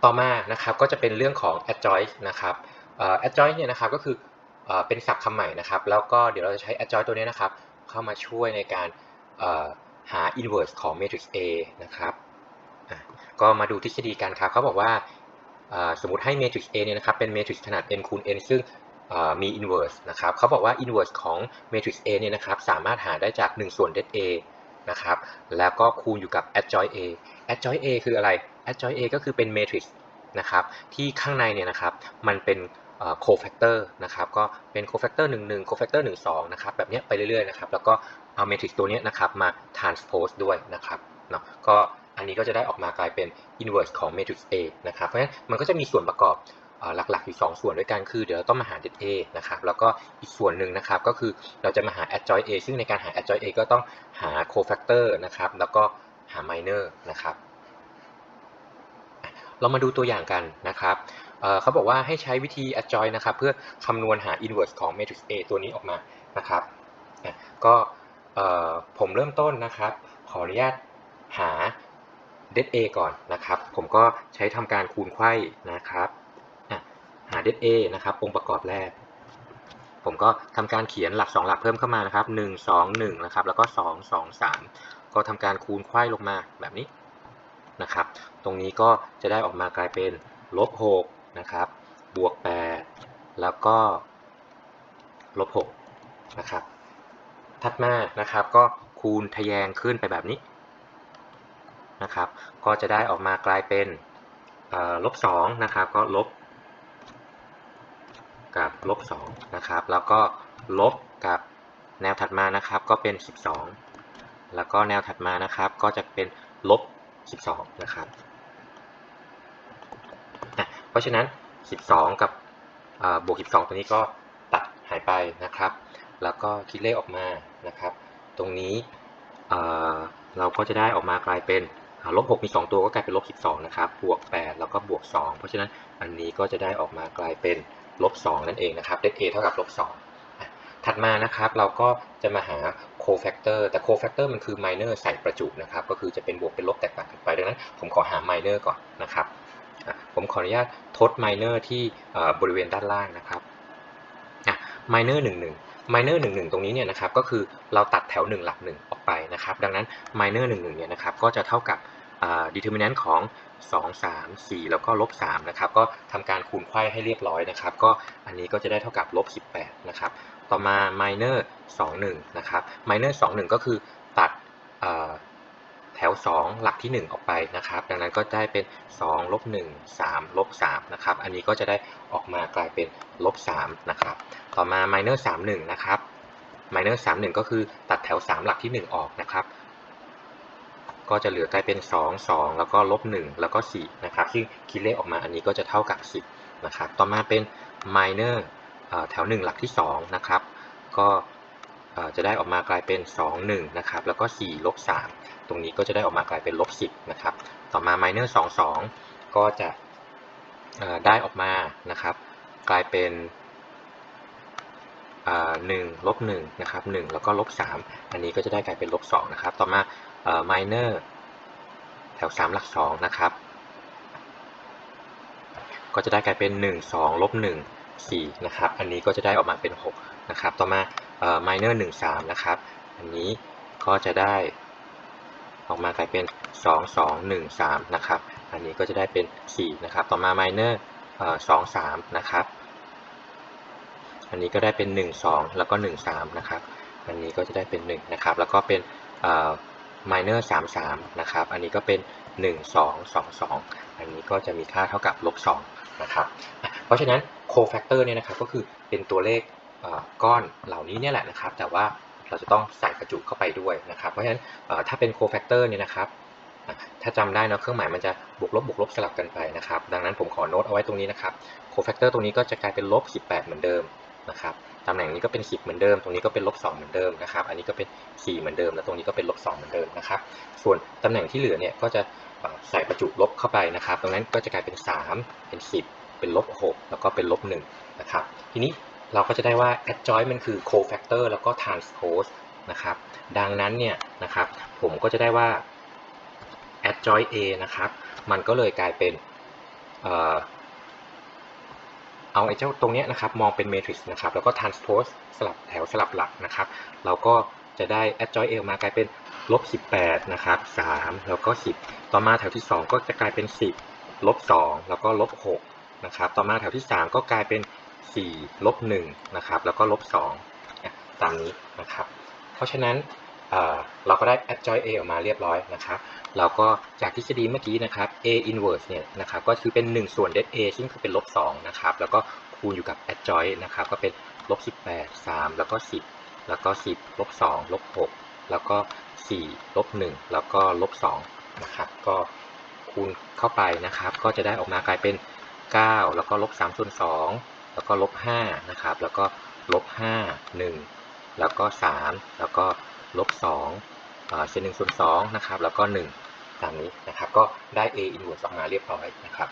ต่อมานะครับก็จะเป็นเรื่องของ adjoint นะครับadjoint เนี่ยนะครับก็คือเป็นศัพท์คำใหม่นะครับแล้วก็เดี๋ยวเราจะใช้ adjoint ตัวนี้นะครับเข้ามาช่วยในการหา inverse ของ matrix A นะครับก็มาดูทฤษฎีกันครับเขาบอกว่าสมมุติให้ matrix A เนี่ยนะครับเป็น matrix ขนาด n คูณ n ซึ่งมี inverse นะครับเขาบอกว่า inverse ของ matrix A เนี่ยนะครับสามารถหาได้จาก1ส่วน det A นะครับแล้วก็คูณอยู่กับ adjoint A adjoint A คืออะไร adjoint A ก็คือเป็น matrix นะครับที่ข้างในเนี่ยนะครับมันเป็นcofactor นะครับก็เป็น cofactor 11 cofactor 12นะครับแบบนี้ไปเรื่อยๆนะครับแล้วก็เอา matrix ตัวนี้นะครับมา transpose ด้วยนะครับเนาะก็อันนี้ก็จะได้ออกมากลายเป็น inverse ของ matrix A นะครับเพราะฉะนั้นมันก็จะมีส่วนประกอบหลักๆอยู่2ส่วนด้วยกันคือเดี๋ยวเราต้องมาหา det A นะครับแล้วก็อีกส่วนหนึ่งนะครับก็คือเราจะมาหา adjoint A ซึ่งในการหา adjoint A ก็ต้องหา cofactor นะครับแล้วก็หา minor นะครับเรามาดูตัวอย่างกันนะครับเขาบอกว่าให้ใช้วิธี adjoint นะครับเพื่อคำนวณหา inverse ของ matrix A ตัวนี้ออกมานะครับก็ผมเริ่มต้นนะครับขออนุญาตหา det A ก่อนนะครับผมก็ใช้ทำการคูณไขว้นะครับหา det A นะครับองค์ประกอบแรกผมก็ทำการเขียนหลัก2หลักเพิ่มเข้ามานะครับ1 2 1นะครับแล้วก็2 2 3ก็ทำการคูณไขว้ลงมาแบบนี้นะครับตรงนี้ก็จะได้ออกมากลายเป็น-6นะครับบวก8แล้วก็-6นะครับถัดมานะครับก็คูณทะแยงขึ้นไปแบบนี้นะครับก็จะได้ออกมากลายเป็น-2นะครับก็ลบกับ-2นะครับแล้วก็ลบกับแนวถัดมานะครับก็เป็น12แล้วก็แนวถัดมานะครับก็จะเป็น-12นะครับเพราะฉะนั้น12กับบวก12ตัวนี้ก็ตัดหายไปนะครับแล้วก็คิดเลขออกมานะครับตรงนี้เราก็จะได้ออกมากลายเป็น-6มี2ตัวก็กลายเป็น-12นะครับบวก8แล้วก็บวก2เพราะฉะนั้นอันนี้ก็จะได้ออกมากลายเป็น-2นั่นเองนะครับ det A เท่ากับ-2ถัดมานะครับเราก็จะมาหา cofactor แต่ cofactor มันคือ minor ใส่ประจุนะครับก็คือจะเป็นบวกเป็นลบแตกต่างกันไปดังนั้นผมขอหา minor ก่อนนะครับผมขออนุญาตทด minor ที่บริเวณด้านล่างนะครับminor 11 minor 11ตรงนี้เนี่ยนะครับก็คือเราตัดแถว1หลัก1ออกไปนะครับดังนั้น minor 11เนี่ยนะครับก็จะเท่ากับdeterminant ของ2 3 4แล้วก็-3นะครับก็ทำการคูณไขว้ให้เรียบร้อยนะครับก็อันนี้ก็จะได้เท่ากับ-18นะครับต่อมา minor 21นะครับ minor 21ก็คือตัดแถว2หลักที่1ออกไปนะครับดังนั้นก็ได้เป็น2 -1 3 -3นะครับอันนี้ก็จะได้ออกมากลายเป็น-3นะครับต่อมา minor 31นะครับ minor 31ก็คือตัดแถว3หลักที่1ออกนะครับก็จะเหลือกลายเป็น2 2แล้วก็-1แล้วก็4นะครับซึ่งคิดเลขออกมาอันนี้ก็จะเท่ากับ10นะครับต่อมาเป็น minor แถว1หลักที่2นะครับก็จะได้ออกมากลายเป็น2 1นะครับแล้วก็4 -3ตรงนี้ก็จะได้ออกมากลายเป็น-10นะครับต่อมา minor 2 2ก็จะได้ออกมานะครับกลายเป็น1 -1นะครับ1แล้วก็-3อันนี้ก็จะได้กลายเป็น-2นะครับต่อมาminor แถว3หลัก2นะครับก็จะได้กลายเป็น1 2 -1 4นะครับอันนี้ก็จะได้ออกมาเป็น6นะครับต่อมาminor 1 3นะครับอันนี้ก็จะได้ออกมากลายเป็น2 2 1 3นะครับอันนี้ก็จะได้เป็น4นะครับต่อมา minor 2 3นะครับอันนี้ก็ได้เป็น1 2แล้วก็1 3นะครับอันนี้ก็จะได้เป็น1นะครับแล้วก็เป็นminor 3 3นะครับอันนี้ก็เป็น1 2 2 2อันนี้ก็จะมีค่าเท่ากับ-2นะครับเพราะฉะนั้น cofactor เนี่ยนะครับก็คือเป็นตัวเลขก้อนเหล่านี้เนี่ยแหละนะครับแต่ว่าเราจะต้องใส่ประจุเข้าไปด้วยนะครับเพราะฉะนั้นถ้าเป็น cofactor เนี่ยนะครับถ้าจำได้นะเครื่องหมายมันจะบวกลบสลับกันไปนะครับดังนั้นผมขอโน้ตเอาไว้ตรงนี้นะครับ cofactor ตรงนี้ก็จะกลายเป็น-18เหมือนเดิมนะครับตำแหน่งนี้ก็เป็น10เหมือนเดิมตรงนี้ก็เป็น-2เหมือนเดิมนะครับอันนี้ก็เป็น4เหมือนเดิมและตรงนี้ก็เป็น-2เหมือนเดิมนะครับส่วนตำแหน่งที่เหลือเนี่ยก็จะใส่ประจุลบเข้าไปนะครับตรงนั้นก็จะกลายเป็น3เป็น10เป็น-6แล้วก็เป็น-1นะครับทีนี้เราก็จะได้ว่า adjoint มันคือ cofactor แล้วก็ transpose นะครับดังนั้นเนี่ยนะครับผมก็จะได้ว่า adjoint A นะครับมันก็เลยกลายเป็น เอาไอ้เจ้าตรงนี้นะครับมองเป็นเมทริกซ์นะครับแล้วก็ transpose สลับแถวสลับหลักนะครับเราก็จะได้ adjoint A ออกมากลายเป็น-18นะครับ3แล้วก็10ต่อมาแถวที่2ก็จะกลายเป็น10-2แล้วก็-6นะครับต่อมาแถวที่3ก็กลายเป็น4 -1นะครับแล้วก็-2ตามนี้นะครับเพราะฉะนั้นเราก็ได้ adjoint A ออกมาเรียบร้อยนะครับเราก็จากทฤษฎีเมื่อกี้นะครับ A inverse เนี่ยนะครับก็คือเป็น1ส่วน det A ซึ่งคือเป็น-2นะครับแล้วก็คูณอยู่กับ adjoint นะครับก็เป็น-18 3แล้วก็10แล้วก็10 -2 -6แล้วก็4 -1แล้วก็-2นะครับก็คูณเข้าไปนะครับก็จะได้ออกมากลายเป็น9แล้วก็-3ส่วน2แล้วก็-5นะครับแล้วก็-5 1แล้วก็3แล้วก็-2เศษ1ส่วน2นะครับแล้วก็1ตามนี้นะครับก็ได้ A inverse ออกมาเรียบร้อยนะครับ